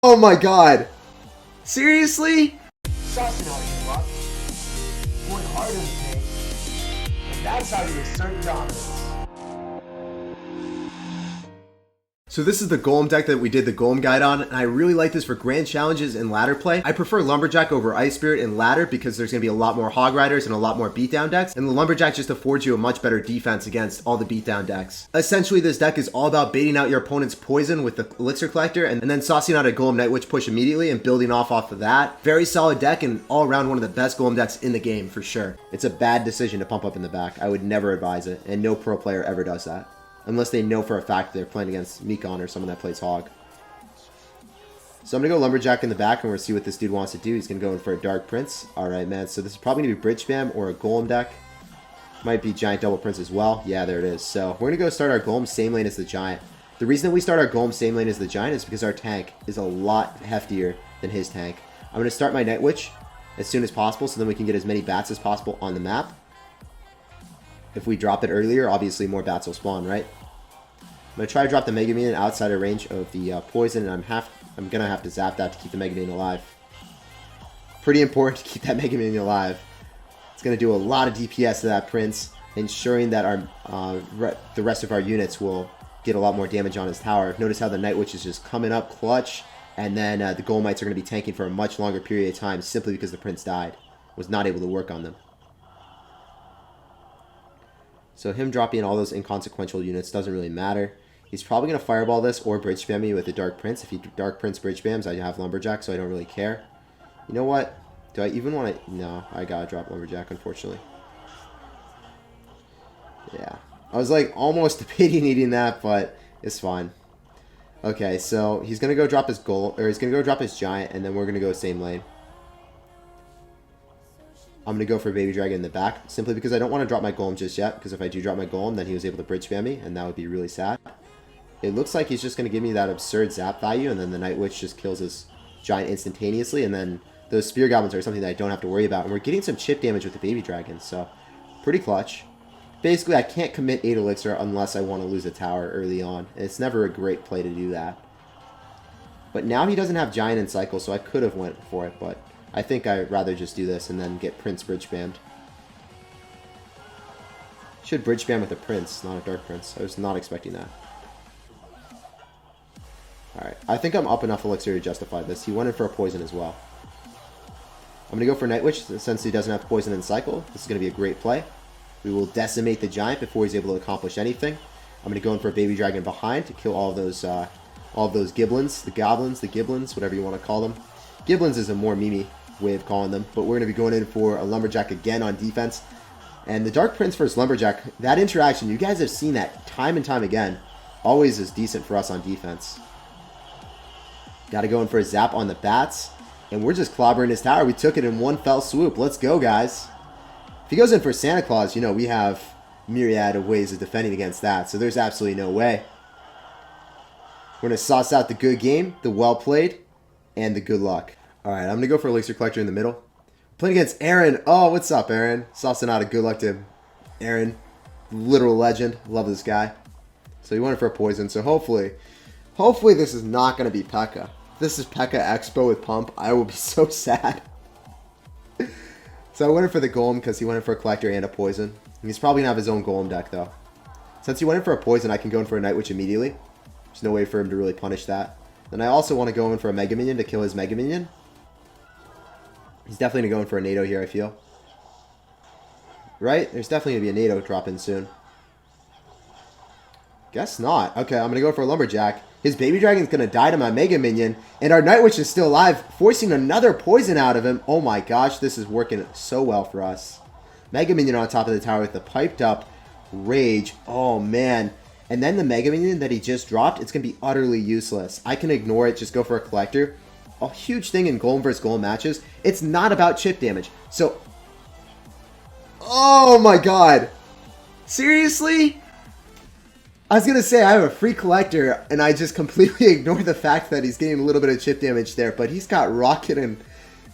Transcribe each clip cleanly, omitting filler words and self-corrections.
Oh my god. Seriously? Saucing out your luck, going hard in the paint, and that's how you assert dominance. So this is the Golem deck that we did the Golem guide on, and I really like this for grand challenges and ladder play. I prefer Lumberjack over Ice Spirit and ladder because there's going to be a lot more Hog Riders and a lot more beatdown decks, and the Lumberjack just affords you a much better defense against all the beatdown decks. Essentially, this deck is all about baiting out your opponent's poison with the Elixir Collector and then saucing out a Golem Night Witch push immediately and building off of that. Very solid deck and all around one of the best Golem decks in the game for sure. It's a bad decision to pump up in the back. I would never advise it, and no pro player ever does that. Unless they know for a fact they're playing against Mekon or someone that plays Hog. So I'm going to go Lumberjack in the back and we're going to see what this dude wants to do. He's going to go in for a Dark Prince. Alright, man. So this is probably going to be Bridge Spam or a Golem deck. Might be Giant Double Prince as well. Yeah, there it is. So we're going to go start our Golem same lane as the Giant. The reason that we start our Golem same lane as the Giant is because our tank is a lot heftier than his tank. I'm going to start my Night Witch as soon as possible so then we can get as many bats as possible on the map. If we drop it earlier, obviously more bats will spawn, right? I'm going to try to drop the Mega Minion outside of range of the poison, and I'm going to have to zap that to keep the Mega Minion alive. Pretty important to keep that Mega Minion alive. It's going to do a lot of DPS to that Prince, ensuring that our the rest of our units will get a lot more damage on his tower. Notice how the Night Witch is just coming up clutch, and then the Golemites are going to be tanking for a much longer period of time simply because the Prince died. Was not able to work on them. So him dropping all those inconsequential units doesn't really matter. He's probably going to fireball this or bridge spam me with the Dark Prince. If he Dark Prince bridge spams, I have Lumberjack, so I don't really care. You know what? Do I even want to... No, I gotta drop Lumberjack, unfortunately. Yeah. I was like almost debating eating that, but it's fine. Okay, so he's going to go drop his Golem, or he's going to go drop his Giant, and then we're going to go same lane. I'm going to go for Baby Dragon in the back, simply because I don't want to drop my Golem just yet, because if I do drop my Golem, then he was able to bridge spam me, and that would be really sad. It looks like he's just going to give me that absurd zap value, and then the Night Witch just kills his Giant instantaneously, and then those Spear Goblins are something that I don't have to worry about, and we're getting some chip damage with the Baby Dragon, so pretty clutch. Basically, I can't commit 8 Elixir unless I want to lose a tower early on, and it's never a great play to do that. But now he doesn't have Giant in cycle, so I could have went for it, but I think I'd rather just do this and then get Prince bridge spammed. Should bridge spam with a Prince, not a Dark Prince. I was not expecting that. Alright, I think I'm up enough Elixir to justify this. He went in for a poison as well. I'm going to go for Night Witch since he doesn't have poison in cycle. This is going to be a great play. We will decimate the Giant before he's able to accomplish anything. I'm going to go in for a Baby Dragon behind to kill all of those Giblins, the Goblins, the Giblins, whatever you want to call them. Giblins is a more meme way of calling them, but we're going to be going in for a Lumberjack again on defense. And the Dark Prince versus Lumberjack, that interaction, you guys have seen that time and time again, always is decent for us on defense. Got to go in for a zap on the bats, and we're just clobbering his tower. We took it in one fell swoop. Let's go, guys. If he goes in for Santa Claus, you know, we have myriad of ways of defending against that, so there's absolutely no way. We're going to sauce out the good game, the well played, and the good luck. Alright, I'm going to go for Elixir Collector in the middle. Playing against Aaron. Oh, what's up, Aaron? Saucing out a good luck to Aaron. Literal legend. Love this guy. So he went for a poison. So hopefully this is not going to be Pekka. If this is Pekka Expo with Pump, I will be so sad. So I went in for the Golem because he went in for a Collector and a poison. He's probably going to have his own Golem deck, though. Since he went in for a poison, I can go in for a Night Witch immediately. There's no way for him to really punish that. Then I also want to go in for a Mega Minion to kill his Mega Minion. He's definitely going to go in for a NATO here, I feel. Right? There's definitely going to be a NATO drop in soon. Guess not. Okay, I'm going to go for a Lumberjack. His Baby Dragon's going to die to my Mega Minion. And our Night Witch is still alive, forcing another poison out of him. Oh my gosh, this is working so well for us. Mega Minion on top of the tower with the piped up Rage. Oh man. And then the Mega Minion that he just dropped, it's going to be utterly useless. I can ignore it, just go for a Collector. A huge thing in Golem vs. Golem matches, it's not about chip damage. So, oh my god. Seriously? I was going to say I have a free Collector, and I just completely ignored the fact that he's getting a little bit of chip damage there, but he's got Rocket and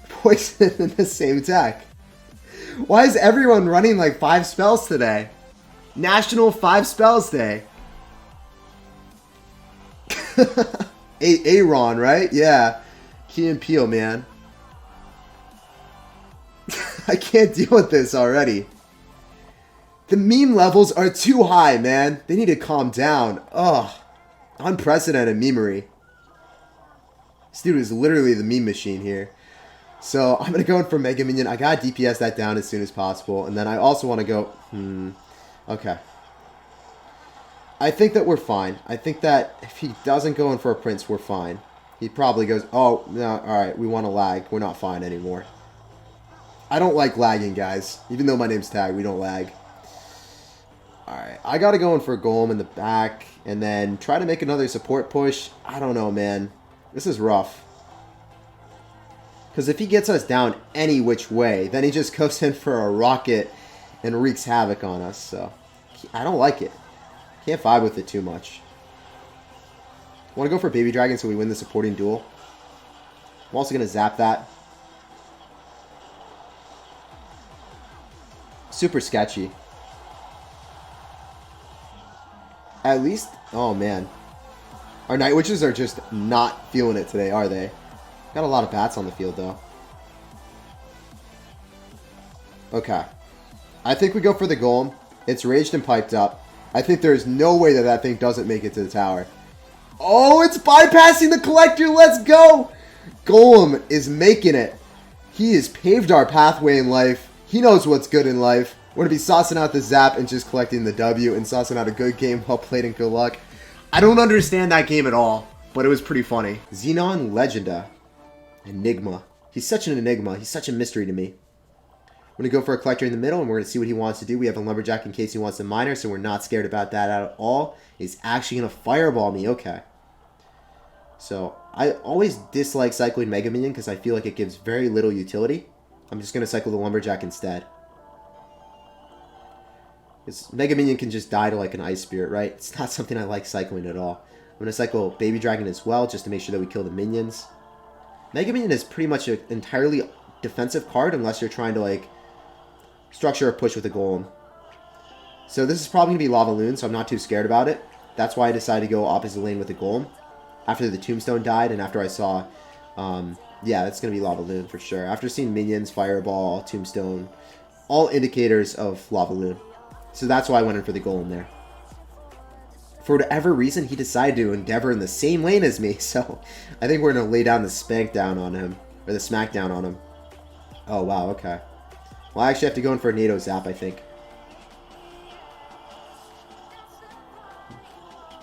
Poison in the same deck. Why is everyone running like 5 spells today? National 5 Spells Day. Aaron, right? Yeah. Key and Peele, man. I can't deal with this already. The meme levels are too high, man. They need to calm down. Ugh. Unprecedented memery. This dude is literally the meme machine here. So I'm going to go in for Mega Minion. I got to DPS that down as soon as possible. And then I also want to go... Okay. I think that we're fine. I think that if he doesn't go in for a Prince, we're fine. He probably goes, oh, no, alright, we want to lag. We're not fine anymore. I don't like lagging, guys. Even though my name's Tag, we don't lag. Alright, I got to go in for a Golem in the back. And then try to make another support push. I don't know, man. This is rough. Because if he gets us down any which way, then he just goes in for a rocket and wreaks havoc on us. So, I don't like it. Can't vibe with it too much. Want to go for Baby Dragon so we win the supporting duel. I'm also going to zap that. Super sketchy. At least, oh man. Our Night Witches are just not feeling it today, are they? Got a lot of bats on the field, though. Okay. I think we go for the Golem. It's raged and piped up. I think there's no way that that thing doesn't make it to the tower. Oh, it's bypassing the Collector. Let's go. Golem is making it. He has paved our pathway in life. He knows what's good in life. We're going to be saucing out the zap and just collecting the W and saucing out a good game. Well played and good luck. I don't understand that game at all, but it was pretty funny. Xenon Legenda. Enigma. He's such an enigma. He's such a mystery to me. We're going to go for a Collector in the middle, and we're going to see what he wants to do. We have a Lumberjack in case he wants a Miner, so we're not scared about that at all. He's actually going to Fireball me. Okay. So, I always dislike cycling Mega Minion because I feel like it gives very little utility. I'm just going to cycle the Lumberjack instead. Because Mega Minion can just die to like an Ice Spirit, right? It's not something I like cycling at all. I'm going to cycle Baby Dragon as well, just to make sure that we kill the minions. Mega Minion is pretty much an entirely defensive card unless you're trying to like structure a push with a Golem. So this is probably going to be Lava Loon, so I'm not too scared about it. That's why I decided to go opposite lane with the Golem. After the Tombstone died and after I saw... yeah, that's going to be Lava Loon for sure. After seeing minions, Fireball, Tombstone, all indicators of Lava Loon. So that's why I went in for the Golem there. For whatever reason, he decided to endeavor in the same lane as me. So I think we're going to lay down the spank down on him. Or the smackdown on him. Oh, wow, okay. Well, I actually have to go in for a NATO Zap, I think.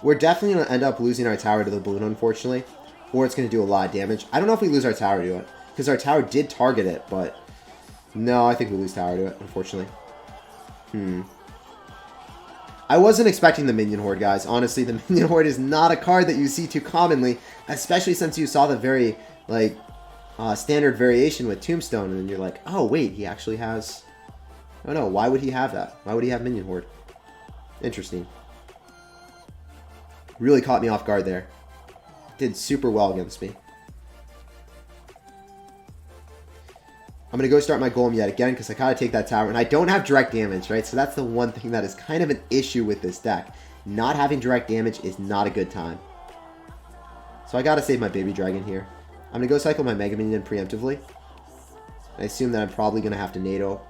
We're definitely going to end up losing our tower to the balloon, unfortunately. Or it's going to do a lot of damage. I don't know if we lose our tower to it. Because our tower did target it, but... No, I think we lose tower to it, unfortunately. I wasn't expecting the Minion Horde, guys. Honestly, the Minion Horde is not a card that you see too commonly. Especially since you saw the very, like... standard variation with Tombstone, and then you're like, oh wait, he actually has... Oh no, why would he have that? Why would he have Minion Horde? Interesting. Really caught me off guard there. Did super well against me. I'm going to go start my Golem yet again, because I gotta take that tower, and I don't have direct damage, right? So that's the one thing that is kind of an issue with this deck. Not having direct damage is not a good time. So I gotta save my Baby Dragon here. I'm going to go cycle my Mega Minion preemptively. I assume that I'm probably going to have to NATO.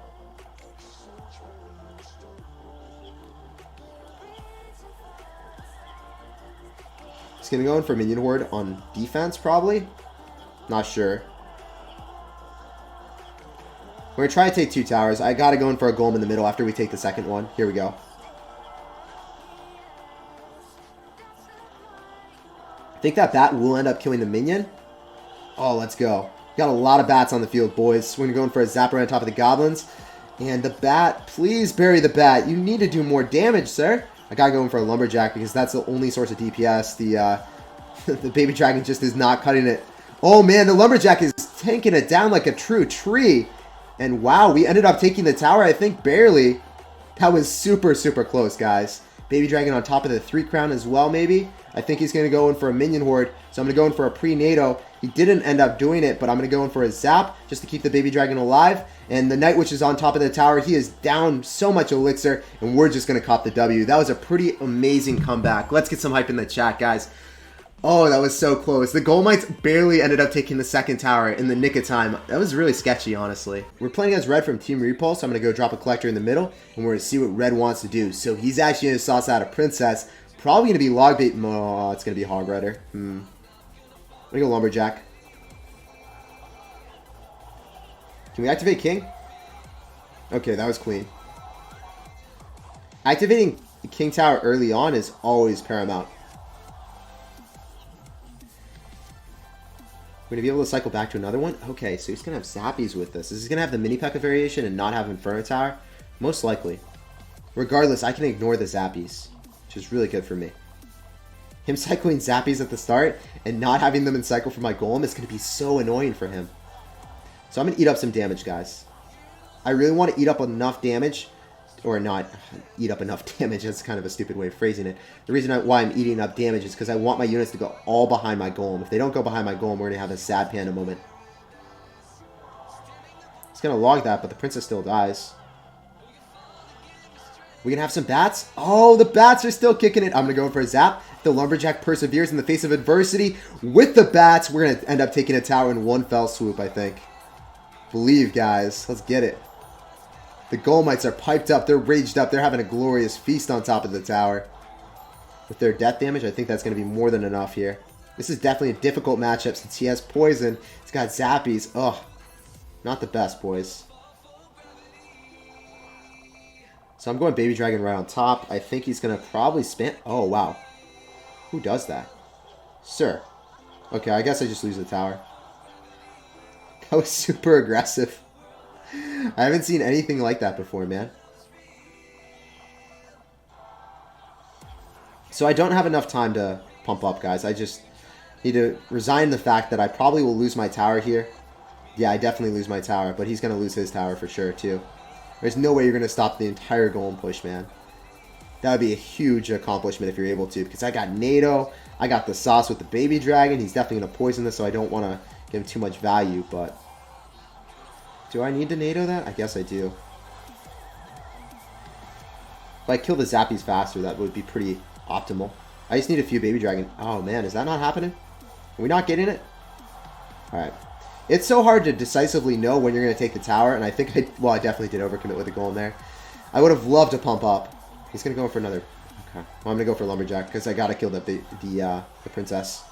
Just going to go in for Minion Horde on defense, probably. Not sure. We're going to try to take 2 towers. I got to go in for a Golem in the middle after we take the second one. Here we go. I think that bat will end up killing the minion. Oh, let's go. Got a lot of bats on the field, boys. We're going for a Zapper on top of the goblins. And the bat, please bury the bat. You need to do more damage, sir. I gotta go in for a Lumberjack because that's the only source of DPS. The Baby Dragon just is not cutting it. Oh man, the Lumberjack is tanking it down like a true tree. And wow, we ended up taking the tower, I think, barely. That was super, super close, guys. Baby Dragon on top of the 3 crown as well, maybe. I think he's going to go in for a Minion Horde, so I'm going to go in for a pre-NATO. He didn't end up doing it, but I'm going to go in for a Zap just to keep the Baby Dragon alive. And the Night Witch is on top of the tower. He is down so much Elixir, and we're just going to cop the W. That was a pretty amazing comeback. Let's get some hype in the chat, guys. Oh, that was so close. The Golemites barely ended up taking the second tower in the nick of time. That was really sketchy, honestly. We're playing as red from Team Repulse, so I'm going to go drop a collector in the middle, and we're going to see what red wants to do. So he's actually going to sauce out a princess. Probably going to be log bait. Oh, it's going to be hog rider. I'm going to go lumberjack. Can we activate king? Okay, that was queen. Activating king tower early on is always paramount. We're going to be able to cycle back to another one? Okay, so he's going to have zappies with this. Is he going to have the mini pekka variation and not have inferno tower? Most likely. Regardless, I can ignore the zappies, which is really good for me. Him cycling zappies at the start and not having them in cycle for my golem is going to be so annoying for him. So I'm going to eat up some damage, guys. I really want to eat up enough damage, or not eat up enough damage. That's kind of a stupid way of phrasing it. The reason why I'm eating up damage is because I want my units to go all behind my golem. If they don't go behind my golem, we're going to have a sad panda moment. It's going to log that, but the princess still dies. We can have some bats. Oh, the bats are still kicking it. I'm going to go for a zap. The lumberjack perseveres in the face of adversity. With the bats, we're going to end up taking a tower in one fell swoop, I think. Believe, guys. Let's get it. The Golemites are piped up. They're raged up. They're having a glorious feast on top of the tower. With their death damage, I think that's going to be more than enough here. This is definitely a difficult matchup since he has poison. He's got zappies. Ugh. Not the best, boys. So I'm going Baby Dragon right on top. I think he's going to probably spam... Oh, wow. Who does that? Sir. Okay, I guess I just lose the tower. That was super aggressive. I haven't seen anything like that before, man. So I don't have enough time to pump up, guys. I just need to resign the fact that I probably will lose my tower here. Yeah, I definitely lose my tower, but he's going to lose his tower for sure, too. There's no way you're going to stop the entire golem push, man. That would be a huge accomplishment if you're able to, because I got NATO, I got the sauce with the baby dragon. He's definitely going to poison this, so I don't want to give him too much value, but... Do I need to NATO that? I guess I do. If I kill the zappies faster, that would be pretty optimal. I just need a few baby dragon. Oh man, is that not happening? Are we not getting it? Alright. It's so hard to decisively know when you're going to take the tower, and I think well, I definitely did overcommit with the golem there. I would have loved to pump up. He's going to go for another... Okay. Well, I'm going to go for lumberjack, because I got to kill the princess.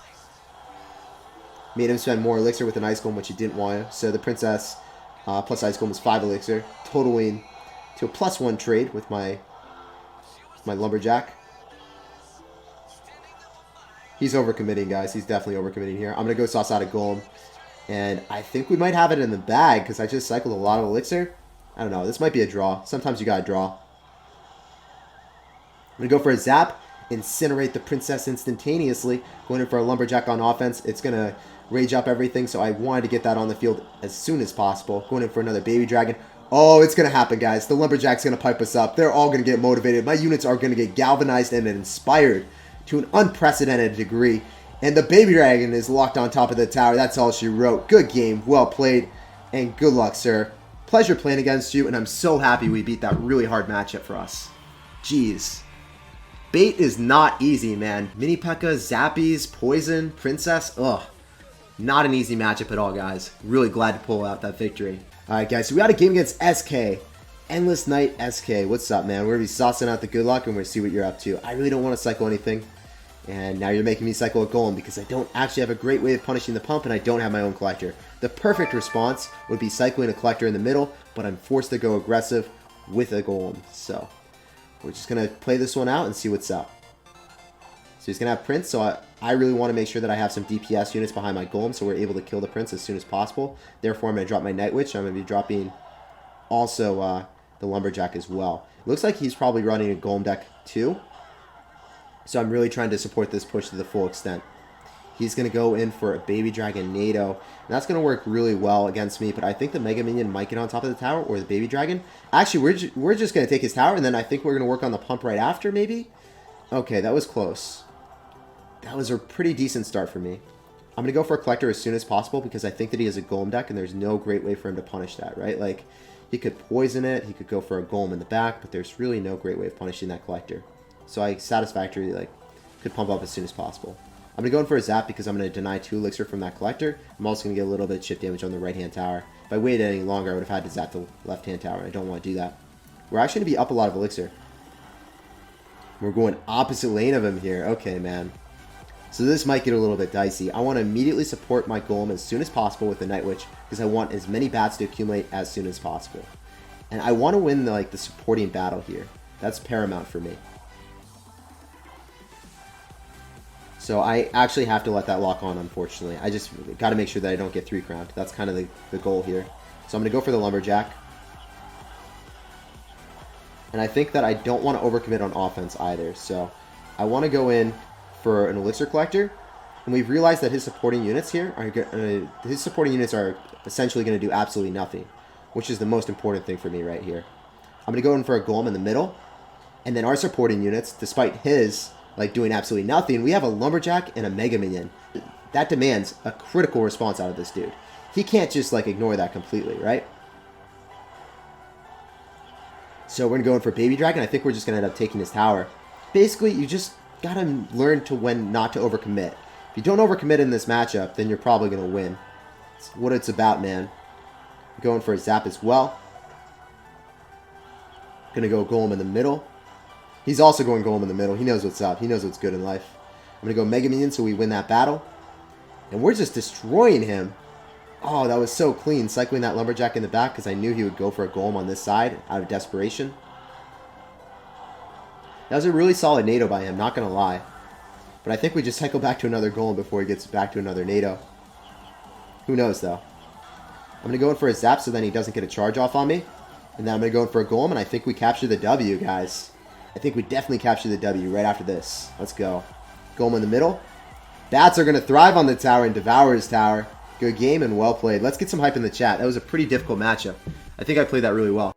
Made him spend more elixir with an ice golem, which he didn't want. So the princess... plus ice golem is 5 elixir, totaling to a +1 trade with my lumberjack. He's overcommitting, guys. He's definitely overcommitting here. I'm going to go sauce out a golem. And I think we might have it in the bag because I just cycled a lot of elixir. I don't know. This might be a draw. Sometimes you got to draw. I'm going to go for a zap. Incinerate the princess instantaneously. Going in for a lumberjack on offense. It's going to rage up everything, so I wanted to get that on the field as soon as possible. Going in for another baby dragon. Oh, it's going to happen, guys. The lumberjack's going to pipe us up. They're all going to get motivated. My units are going to get galvanized and inspired to an unprecedented degree. And the baby dragon is locked on top of the tower. That's all she wrote. Good game. Well played. And good luck, sir. Pleasure playing against you, and I'm so happy we beat that really hard matchup for us. Jeez. Bait is not easy, man. Mini Pekka, Zappies, Poison, Princess. Ugh. Not an easy matchup at all, guys. Really glad to pull out that victory. Alright, guys. So we got a game against SK. Endless Night SK. What's up, man? We're going to be saucing out the good luck, and we're going to see what you're up to. I really don't want to cycle anything. And now you're making me cycle a golem because I don't actually have a great way of punishing the pump, and I don't have my own collector. The perfect response would be cycling a collector in the middle, but I'm forced to go aggressive with a golem. So we're just going to play this one out and see what's up. So he's going to have Prince, so I really want to make sure that I have some DPS units behind my golem so we're able to kill the Prince as soon as possible. Therefore, I'm going to drop my Night Witch. I'm going to be dropping also the Lumberjack as well. It looks like he's probably running a golem deck too. So I'm really trying to support this push to the full extent. He's going to go in for a Baby Dragon NATO. And that's going to work really well against me. But I think the Mega Minion might get on top of the tower or the Baby Dragon. Actually, we're just going to take his tower. And then I think we're going to work on the pump right after, maybe? Okay, that was close. That was a pretty decent start for me. I'm going to go for a Collector as soon as possible because I think that he has a Golem deck. And there's no great way for him to punish that, right? Like, he could poison it. He could go for a Golem in the back. But there's really no great way of punishing that Collector. So I satisfactorily could pump up as soon as possible. I'm going to go in for a zap because I'm going to deny 2 elixir from that collector. I'm also going to get a little bit of chip damage on the right-hand tower. If I waited any longer, I would have had to zap the left-hand tower, and I don't want to do that. We're actually going to be up a lot of elixir. We're going opposite lane of him here. Okay, man. So this might get a little bit dicey. I want to immediately support my golem as soon as possible with the Night Witch because I want as many bats to accumulate as soon as possible. And I want to win the supporting battle here. That's paramount for me. So I actually have to let that lock on, unfortunately. I just got to make sure that I don't get 3 crowned. That's kind of the goal here. So I'm going to go for the lumberjack. And I think that I don't want to overcommit on offense either. So I want to go in for an elixir collector. And we've realized that his supporting units here are essentially going to do absolutely nothing, which is the most important thing for me right here. I'm going to go in for a golem in the middle. And then our supporting units, despite his doing absolutely nothing, we have a lumberjack and a mega minion. That demands a critical response out of this dude. He can't just ignore that completely, right? So we're gonna go in for baby dragon. I think we're just gonna end up taking his tower. Basically, you just gotta learn to when not to overcommit. If you don't overcommit in this matchup, then you're probably gonna win. It's what it's about, man. Going for a zap as well. Gonna go golem in the middle. He's also going golem in the middle. He knows what's up. He knows what's good in life. I'm going to go mega minion so we win that battle. And we're just destroying him. Oh, that was so clean. Cycling that lumberjack in the back because I knew he would go for a golem on this side out of desperation. That was a really solid NATO by him, not going to lie. But I think we just cycle back to another golem before he gets back to another NATO. Who knows, though. I'm going to go in for a zap so then he doesn't get a charge off on me. And then I'm going to go in for a golem, and I think we capture the W, guys. I think we definitely capture the W right after this. Let's go. Golem in the middle. Bats are going to thrive on the tower and devour his tower. Good game and well played. Let's get some hype in the chat. That was a pretty difficult matchup. I think I played that really well.